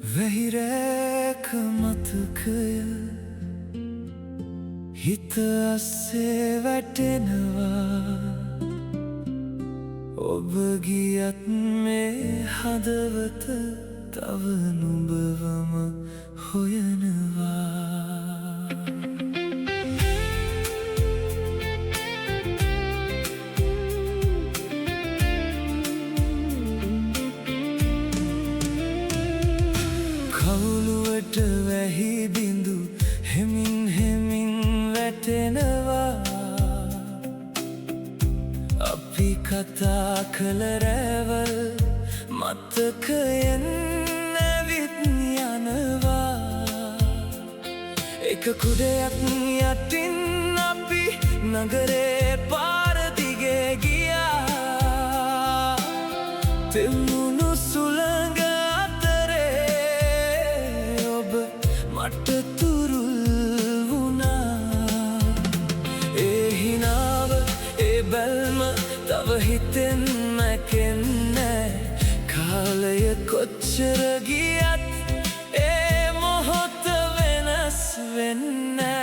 වැහිරෑක මතකය හිත අස්සේ වැටෙනවා ඔබ ගියත් මේ හදවත තව නුඹවම හොයනවා කවුළුවට වැහි බිඳු හෙමින් හෙමින් වැටෙනවා අපි කතා කළ රැවල් මතකයෙන් නැවිත් යනවා එක කුඩයක් යටින් අපි නගරේ පාර දිගේ ගියා තෙමුණු සුළඟ මට තුරුල් වුණා ඒ හිනාව ඒ බැල්ම තව හිතෙන් මැකෙන්නේ කාලය කොච්චර ගියත් ඒ මොහොත වෙනස් වෙන්නේ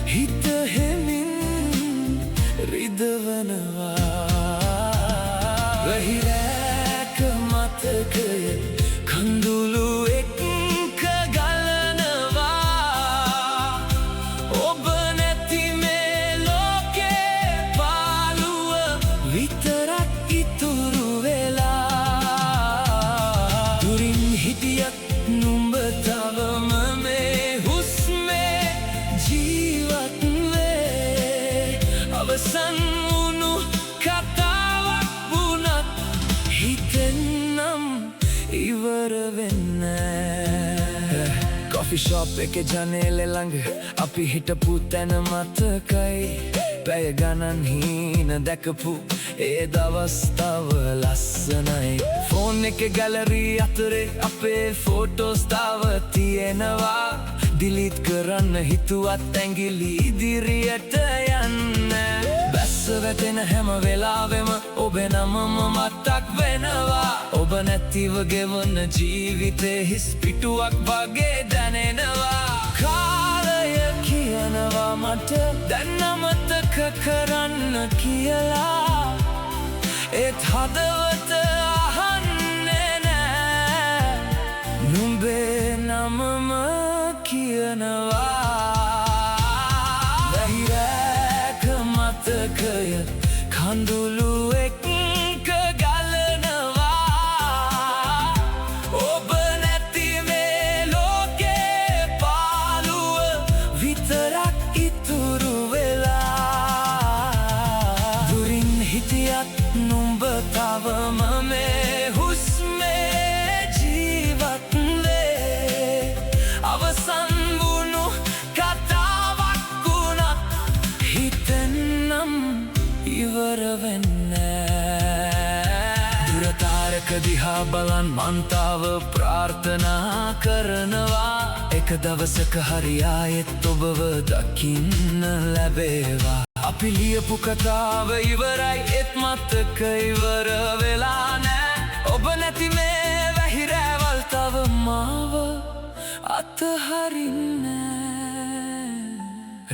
හිත හෙමින් රිදවනවා වැහිරෑක මතකය කඳුළු එක්ක ගලනවා ඔබ නැති මේ ලෝකේ පාළුව විතරක් ඉතුරු වෙලා දුරින් හිටියත් නුඹ තවම මේ හුස්මේ ජීවත් අවසන් වුණු කතාවක් වුණත් හිතෙන්නම් ඉවර වෙන්නේ කොෆි ෂොප් එකේ ජනේලෙ ළඟ අපි හිටපු තැන මතකයි පැය ගණන් හීන දැකපු ඒ දවස් තව ලස්සනයි ෆෝන් එකේ ගැලරි අතරේ අපේ ෆෝටෝස් තව තියෙනවා ඩිලීට් කරන්න හිතුවත් ඇඟිලි ඉදිරියට යන්න බැස්ස වැටෙන හැම වෙලාවෙම ඔබේ නමම මතක් වෙනවා ඔබ නැතිව ගෙවන ජීවිතේ හිස් පිටුවක් වගේ දැනෙනවා කාලය කියනවා මට දැන් අමතක කරන්න කියලා ඒත් හදවත අහන්නේ නෑ නුඹේ නමම කියනවා වැහිරෑක මතකය කඳුළු එක්ක ගලනවා ඔබ නැති මේ ලෝකේ පාළුව විතරක් ඉතුරු වෙලා දුරින් හිටියත් නුඹ තවම මේ හුස්මේ ජීවත් වේ අවසන් වුණු කතාවක් වුණත් හිතෙන්නම් ඉවර වෙන්නේ දුරතාරක දිහා බලන් මන්තාව ප්‍රාර්ථනා කරනවා එක දවසක හරි ආයෙත් ඔබව දකින්න ලැබේවා අපි ලියපු කතාව ඉවරයි ඒත් මතක ඉවර වෙලා නෑ ඔබ නැති මේ වැහිරෑවල් තව මාව අතහරින්නේ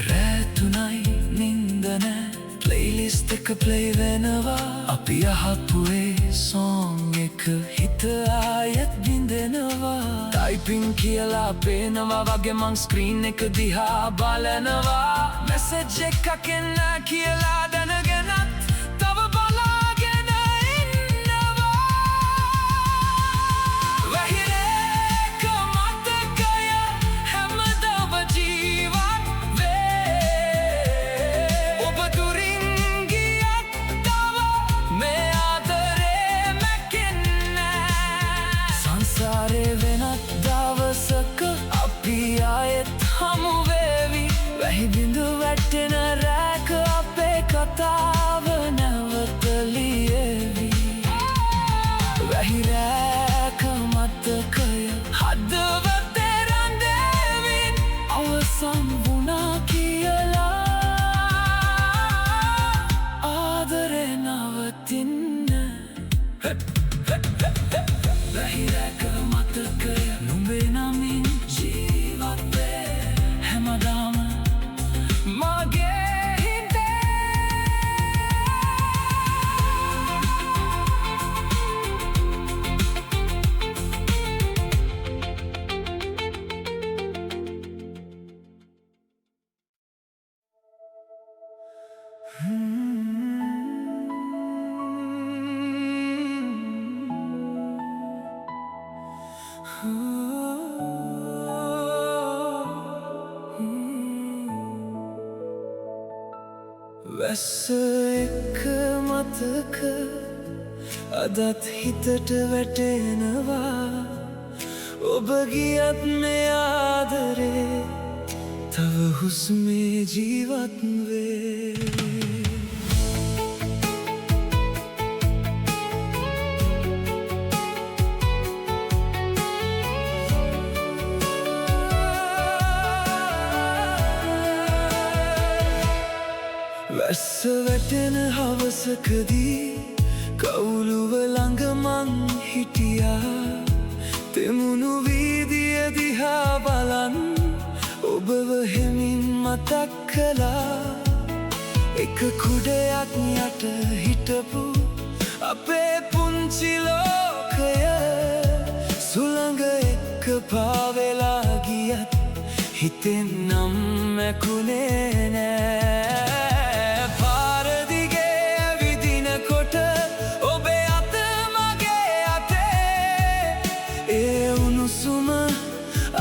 රෑ 3යි නින්ද නෑ ප්ලේලිස්ට් එක ප්ලේ වෙනවා අපි අහපු ඒ සෝං එක හිත ආයෙත් බින්දෙනවා ටයිපින් කියලා පේනවා වගේ මං ස්ක්‍රීන් එක දිහා බලනවා මැසේජ් එකක් එන්න කියලා දැනගෙනත් තව බලාගෙන ඉන්නවා වැහිරෑක මතකය හැමදාම ජීවත් වේ ඔබ දුරින් ගියත් තව මේ ආදරේ මැකෙන්නේ සංසාරේ වෙනත් දවසක අපි ආයෙත් හමු වේවි වැහි බිඳු වැටෙන රැක අපේ කතාව නැවත ලියේවි වැහිරෑක මතකය හදවතේ රැඳෙවි වැස්ස එක්ක මතක අදත් හිතට වැටෙනවා ඔබ ගියත් මේ ආදරේ තව හුස්මේ ජීවත් වේ වැස්ස වැටෙන හවසකදී කවුළුව ළඟ මං හිටියා තෙමුණු වීදිය දිහා බලන් ඔබව හෙමින් මතක් කළා එක කුඩයක් යට හිටපු අපේ පුංචි ලෝකය සුළඟ එක්ක පාවෙලා ගියත් හිතෙන් නම් මැකුණේ නෑ පාර දිගේ ඇවිදිනකොට ඔබේ අත මගේ අතේ ඒ උණුසුම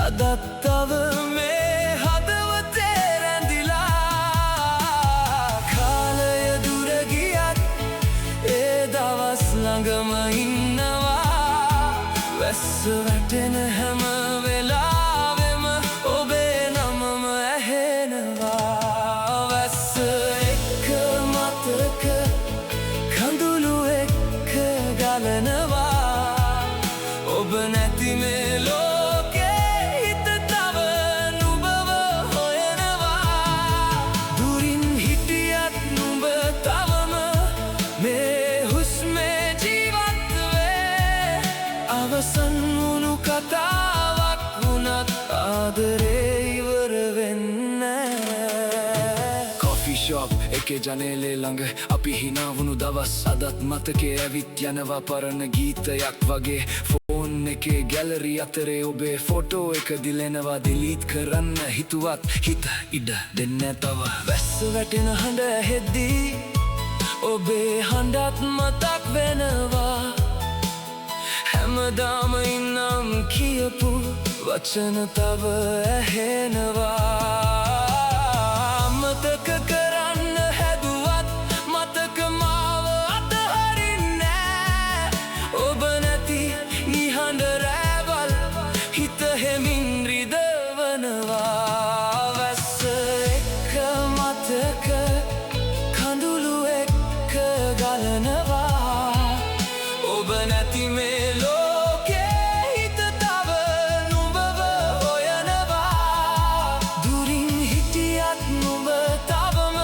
අදත් තව මේ හදවතේ රැඳිලා කාලය දුර ගියත් ඒ දවස් ළඟම ඉන්නවා වැස්ස වැටෙන හැම වෙලාවෙම ඔබේ නමම ඇහෙනවා වැස්ස එක්ක මතක කඳුළු එක්ක ගලනවා ඔබ නැති මේ ලෝකේ හිත තව නුඹව හොයනවා දුරින් හිටියත් නුඹ තවම මේ හුස්මේ ජීවත් වේ අවසන් වුණු කතාවක් වුණත් ආදරේ ඉවර වෙන්නේ කොෆි ෂොප් එකේ ජනේලේ ළඟ අපි හිනා වුණු දවස් අදත් මතකේ ඇවිත් යනවා පරණ ගීතයක් වගේ ෆෝන් එකේ ගැලරි අතරේ ඔබේ ෆොටෝ එක දිලෙනවා ඩිලීට් කරන්න හිතුවත් හිත ඉඩ දෙන්නේ තව වැස්ස වැටෙන හඬ ඇහෙද්දී ඔබේ හඬත් මතක් වෙනවා හැමදාම ඉන්නම් කියපු වචන තව ඇහෙනවා මතක කරන්න හැදුවත් මතක මාව අතහරින්නේ ඔබ නැති නිහඬ රැවල් හිත හෙමින් රිදවනවා වැස්ස එක්ක මතක කඳුළු එක්ක ගලනවා ඔබ නැති මේ ලෝකේ හිත තව නුඹව හොයනවා දුරින් හිටියත් නුඹ තවම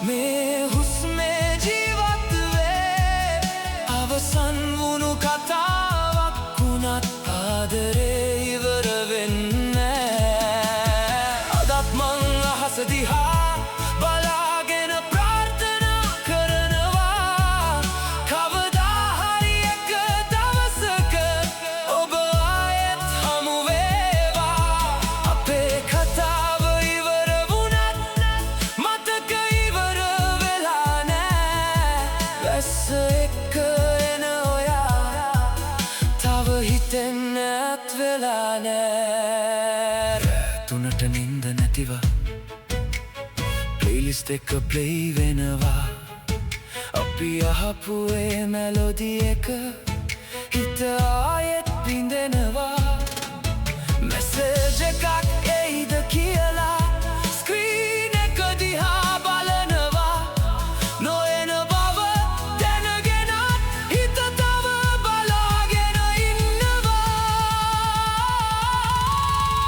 මේ හුස්මේ ජීවත් වේ අවසන් වුණු කතාවක් වුණත් ආදරේ ඉවර වෙන්නේ අදත් මං අහස දිහා බලාගෙන ප්‍රාර්ථනා කරනවා කවදා හරි එක දවසක ඔබ ආයෙත් හමු වේවා අපේ කතාව ඉවර වුණත් මතක ඉවර වෙලා නෑ වැස්ස එක්ක එන ඔයා තව හිතෙන්නත් වෙලා නෑ තුනට නින්ද නැතිව ප්ලේලිස්ට් එක ප්ලේ වෙනවා අපි අහපු ඒ මෙලොඩි එක හිත ආයෙත් බින්දෙනවා මෙසේජ් එකක් එයිද කියලා ස්ක්‍රීන් එක දිහා බලනවා නොයන බව දැනගෙනත් හිත තව බලාගෙන ඉන්නවා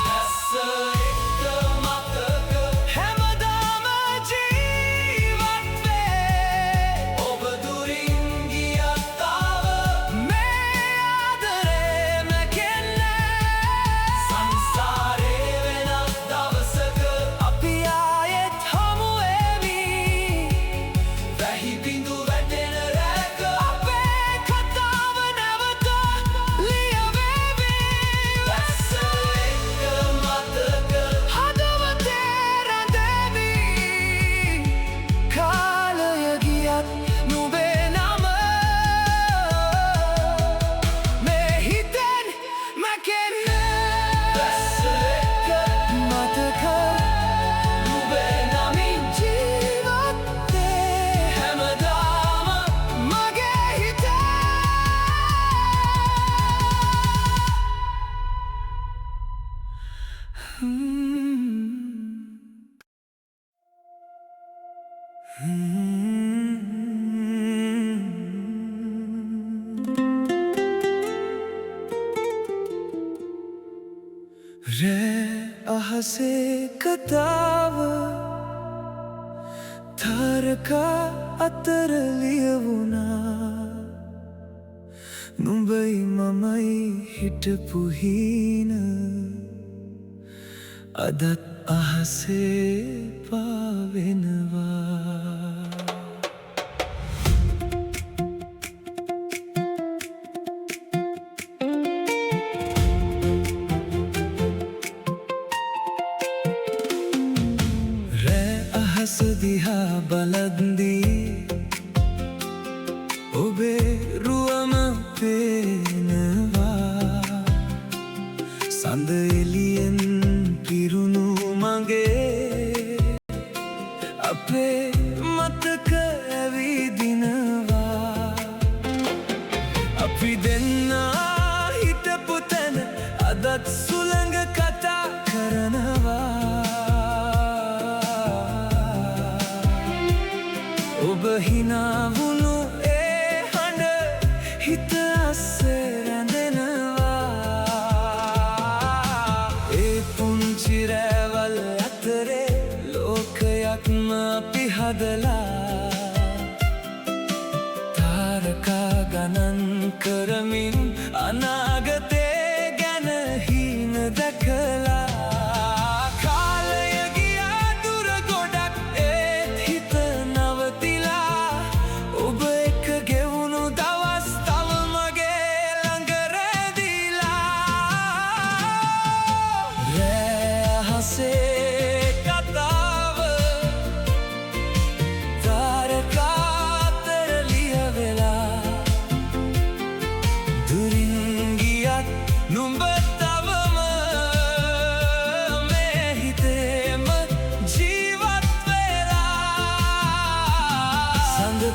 වැස්ස එක්ක මතක හැමදාම ජීවත් වේ ඔබ දුරින් ගියත් තව මේ ආදරේ මැකෙන්නේ අහසේ කතාව තාරකා අතර ලියවුණා නුඹයි මමයි හිටපු හීන අදත් අහසේ පාවෙනවා දිහා බලද්දී ඔබේ රුවම පේනවා සඳ එළියෙන් පිරුණු මගේ අපේ මතක ඇවිදිනවා අපි දෙන්නා හිටපු තැන අදත් සුළඟ කතා කරනවා ඔබ හිනාවුණු ඒ හඬ හිත අස්සේ රැඳෙනවා ඒ පුංචි රැවල් අතරේ ලෝකයක්ම අපි හදලා තාරකා ගණන් කරමින් අනාගතේ ගැන හීන දැකලා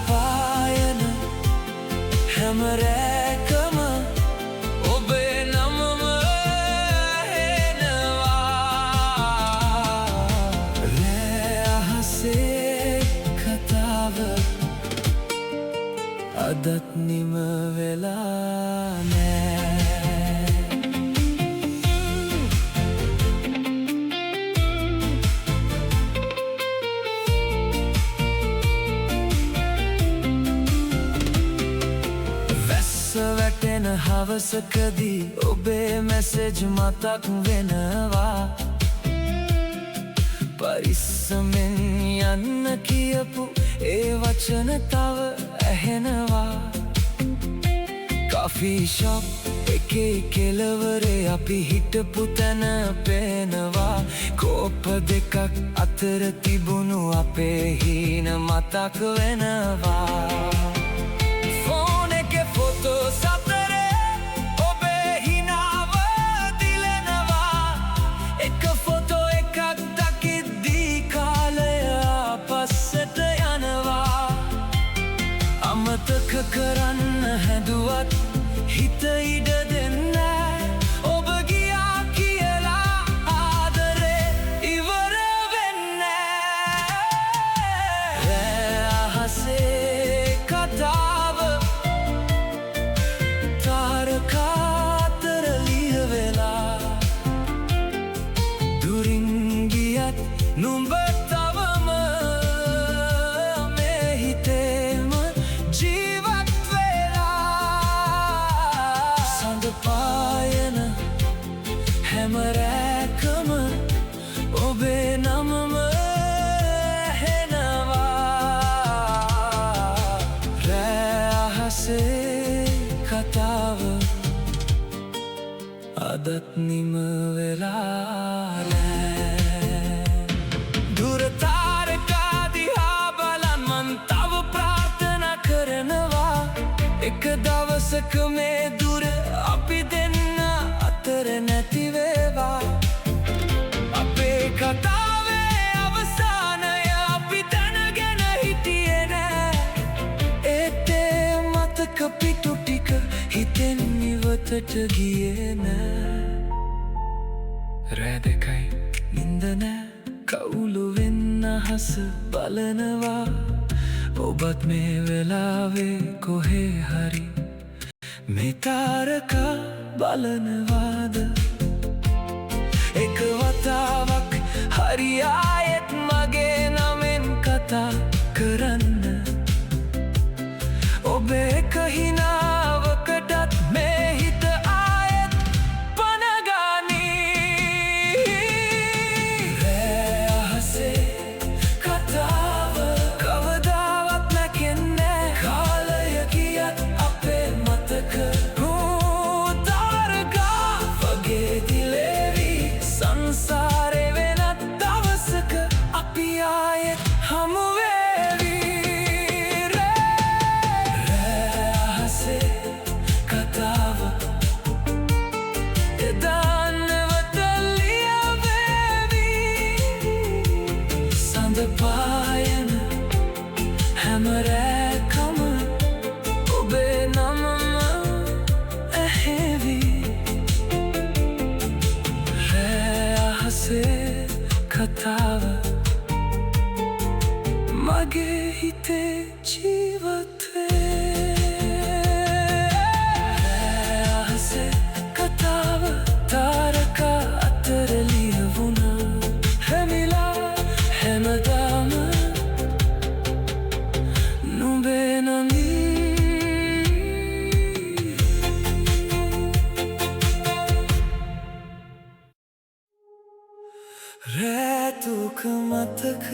පායන හැම රැකම ඔබේ නමම හෙනවා රෑ අහසේ කතාව අදත් නිම වෙලා නෑ වැටෙන හවසකදී ඔබේ මැසේජ් මතක් වෙනවා පරිස්සමෙන් යන්න කියපු ඒ වචන තව ඇහෙනවා කෆී ෂොප් එකේ කෙළවරේ අපි හිටපු තැන පේනවා කෝප දෙකක් අතර තිබුණු අපේ හීන මතක් වෙනවා ෆොටෝස් අතරේ ඔබේ හිනාව දිලෙනවා එක ෆොටෝ එකක් දකිද්දී කාලය පස්සට යනවා අමතක කරන්න හැදුවත් හිත ඉඩ දෙන්නේ ඔබ ගියා කියලා ආදරේ ඉවර වෙන්නේ රෑ අහසේ කතාව අතර ලියවෙලා දුරින් ගියත් නුඹ තවම මේ හිතේම ජීවත් වෙලා සඳ පායන හැම රැකම ඔබේ නමම හෙනවා රෑ අහසේ කතාව අදත් නිම වෙලා නෑ දුර තාරකා දිහා බලන් මන් තව ප්‍රාර්ථනා කරනවා එක දවසක මේ දුර අපි දෙන්න අතර නැති වේවා අපේ කතාවේ අවසානය අපි දැනගෙන හිටියේ නෑ ඒත් මතක පිටු ටික හිතෙන් ඉවතට ගියේ නෑ රෑ දෙකයි අහස බලනවා ඔබත් මේ වෙලාවේ කොහේ හරි මේ තාරකා බලනවාද එක වතාවක් හරි ආයෙත් මගේ නමෙන් කතා කරන්න ඔබ එක හිනාවකටත් මේ හිත ආයෙත් පනගනී රෑ අහසේ කතාව කවදාවත් නැකෙන්නේ කාලය ගියත් අපේ මතක තාරකා වගේ දිලේවි සංසාරේ වෙනත් දවසක අපි ආයෙත් හමු වේවි පායන හැම රැකම ඔබේ නමම ඇහෙවි රෑ අහසේ කතාව මගේ හිතේ ජීවත් වේ රෑ අහසේ කතාව තාරකා අතර ලියවුණා හැමිලා හැමදාම නුඹේ නමින් රැතුක මතක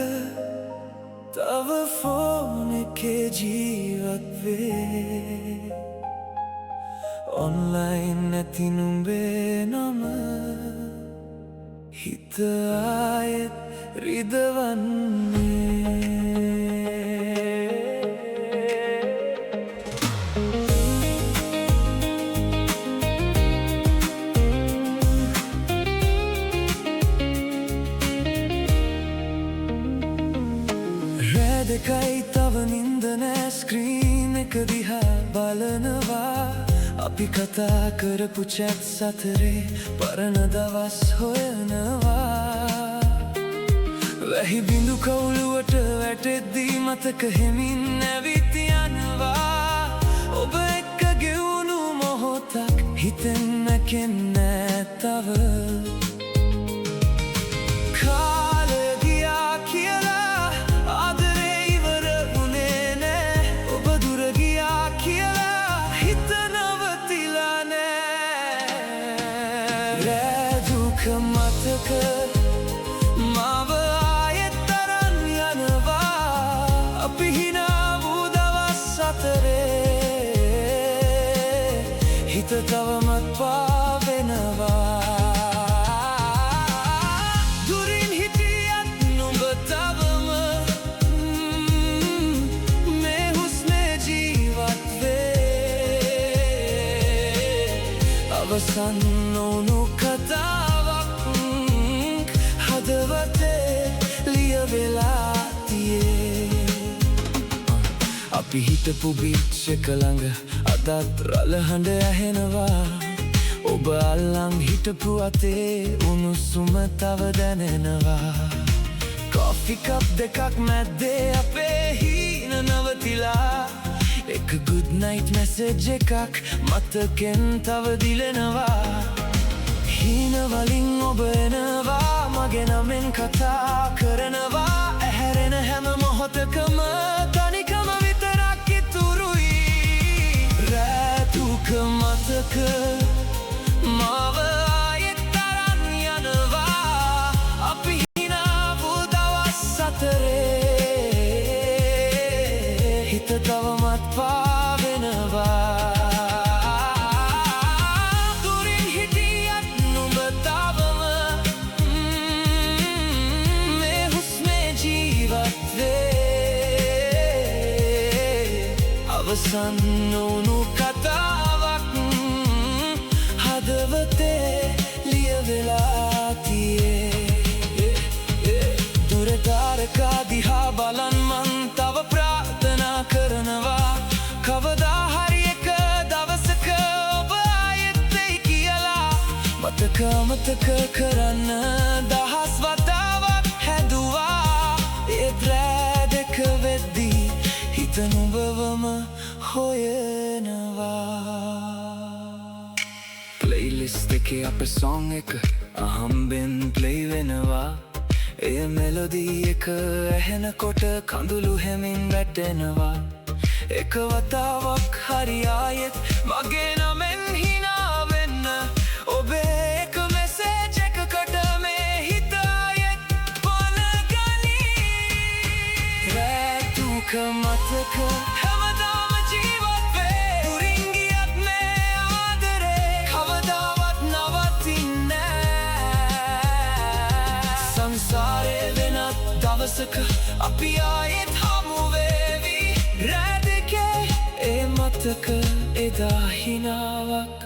තව ෆෝන් එකේ ජීවත් වේ ඔන්ලයින් නැති නුඹේ නම හිත ආයෙත් රිදවන්නේ රෑ දෙකයි තව නින්ද නෑ ස්ක්‍රීන් එක දිහා බලනවා අපි කතා කරපු චැට් සතරේ පරණ දවස් හොයනවා වැහි බිඳු කවුළුවට වැටෙද්දී මතක හෙමින් ඇවිත් යනවා ඔබ එක්ක ගෙවුණු මොහොතක් හිතෙන් නැකෙන්නේ තව කාලය ගියා කියලා ආදරේ ඉවර වුණේ නෑ ඔබ දුර ගියා කියලා හිත නවතිලා නෑ රෑ දුක මතක මාව අපි හිනා වූ දවස් අතරේ හිත තවමත් පාවෙනවා දුරින් හිටියත් නුඹ තවම මේ හුස්නේ ජීවත් වේ අවසන් නොවුණු කතාවක් හදවතේ ලියවෙලා තියේ අපි හිටපු බීච් එක ළඟ අදත් රළ හඬ ඇහෙනවා ඔබ අල්ලන් හිටපු අතේ උණුසුම තව දැනෙනවා කොෆි කප් දෙකක් මැද්දේ අපේ හීන නවතිලා එක good night message එකක් මතකෙන් තව දිලෙනවා හීන වලින් ඔබ එනවා මගේ නමෙන් කතා කරනවා ඇහැරෙන හැම මොහොතකම තනිකම විතරක් ඉතුරුයි රැතුක මතක මාව ආයෙත් අරන් යනවා අපි හිනා වූ දවස් අතරේ හිත තවමත් පාවෙනවා අවසන් නොවුණු කතාවක් හදවතේ ලියවෙලා තියේ දුර තාරකා දිහා බලන් මං තව ප්‍රාර්ථනා කරනවා කවදා හරි එක දවසක ඔබ ආයෙත් එයි කියලා මතක කරන්න දහස් වතාවක් හැදුවා ඒ එකේ අපේ song එක අහම්බෙන් play වෙනවා එය melody එක ඇහෙනකොට කඳුළු හැමින් වැටෙනවා එක වතාවක් හරි ආයෙත් මගේ නමෙන් හිනා වෙන්න ඔබේ එක message එකකට මේ හිත ආයෙත් පලගනි රැතුක මතක හැමදාම ජීවත් වේ දුරින් ගියත් මේ ආදරේ කවදාවත් නවතින්නේ සංසාරේ වෙනත් දවසක අපි ආයෙත් හමු වේවි රැදකේ ඒ මතක එදා හිනාවක්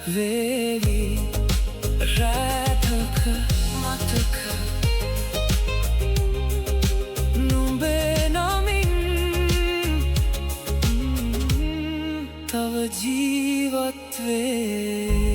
වේවි රැතක මතක නුඹේ නමින් තව ජීවත් වේ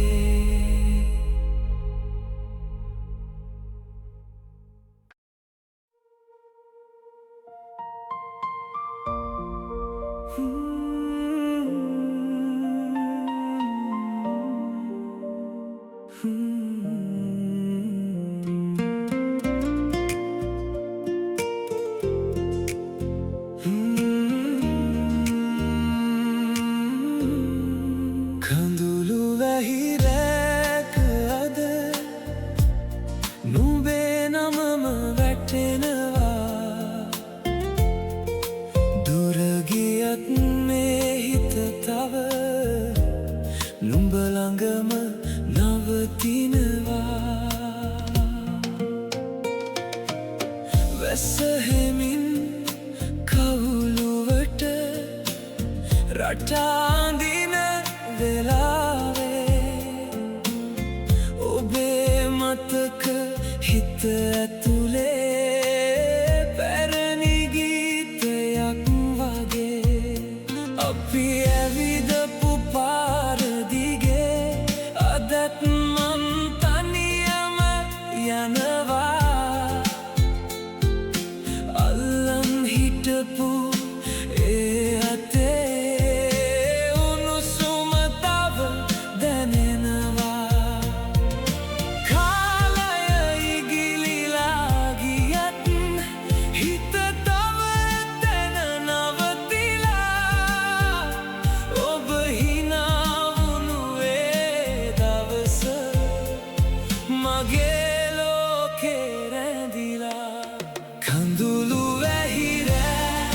කඳුළු වැහිරැක අද නුඹේ නමම වැටෙනවා දුර ගියත් මේ හිත තව නුඹ ළඟම නවතිනවා වැස්ස හෙමින් කවුළුවට රටාඳින වෙලාවේ ඔබේ මතක හිත ඇතුලේ පැරණි ගීතයක් වගේ අපි ඇවිදපු පාර දිගේ අදත් මං තනියම යනවා අල්ලන් හිටපු ඒ අතේ කඳුළු වැහිරෑ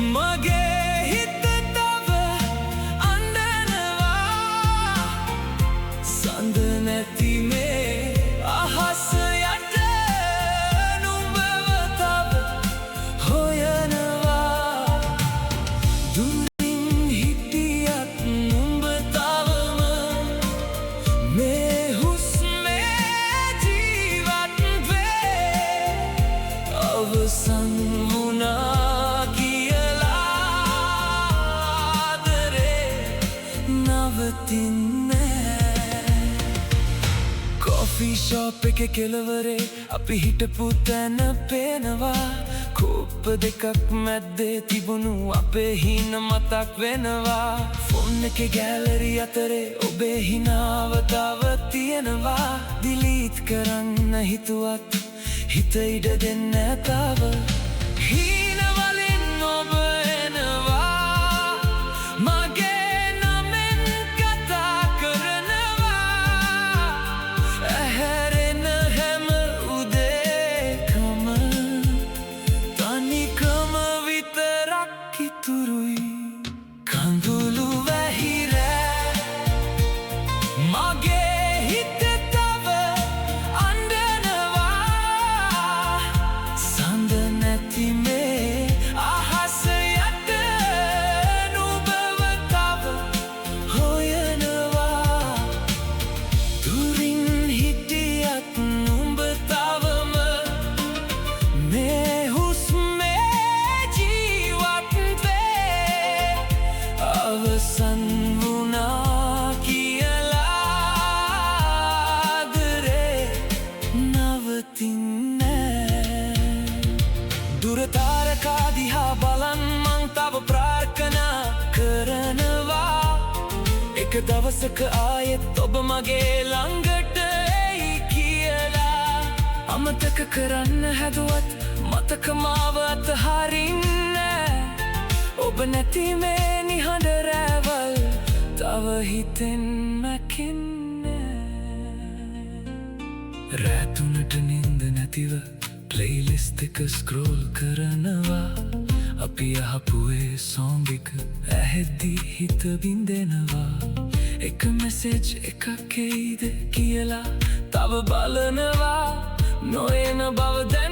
මගේ හිත තව අඬනවා සඳ නැති මේ අහස යට නුඹව තව හොයනවා දුරින් හිටියත් නුඹ තවම මේ අවසන් වුණා කියලා ආදරේ නවතින්නේ කොෆි ෂොප් එකේ කෙළවරේ අපි හිටපු තැන පේනවා කෝප්ප දෙකක් මැද්දේ තිබුණු අපේ හින මතක් වෙනවා ෆෝන් එකේ ගෑලරි අතරේ ඔබේ හිනාව තව තියෙනවා ඩිලීට් කරන්න හිතුවත් හිත ඉඩ දෙන්න තව හීන වලින් ඔබ එනවා මගේ නමෙන් කතා කරනවා ඇහැරෙන හැම උදේකම තනිකම විතරක් ඉතුරුයි කඳුළු වැහිරෑ මගේ me දවසක ආයෙත් ඔබ මගේ ළඟට එයි කියලා අමතක කරන්න හැදුවත් මතක මාව අතහරින්නේ ඔබ නැති මේ නිහඬ රැවල් තව හිතෙන් මැකෙන්නේ රෑ 3ට නින්ද නැතිව ප්ලේලිස්ට් එක ස්ක්‍රෝල් කරනවා අපි අහපු ඒ සොංග් එක ඇහෙද්දි හිත බින්දෙනවා එක මෙසේජ් එකක් එයිද කියලා තව බලනවා නොයන බව දැන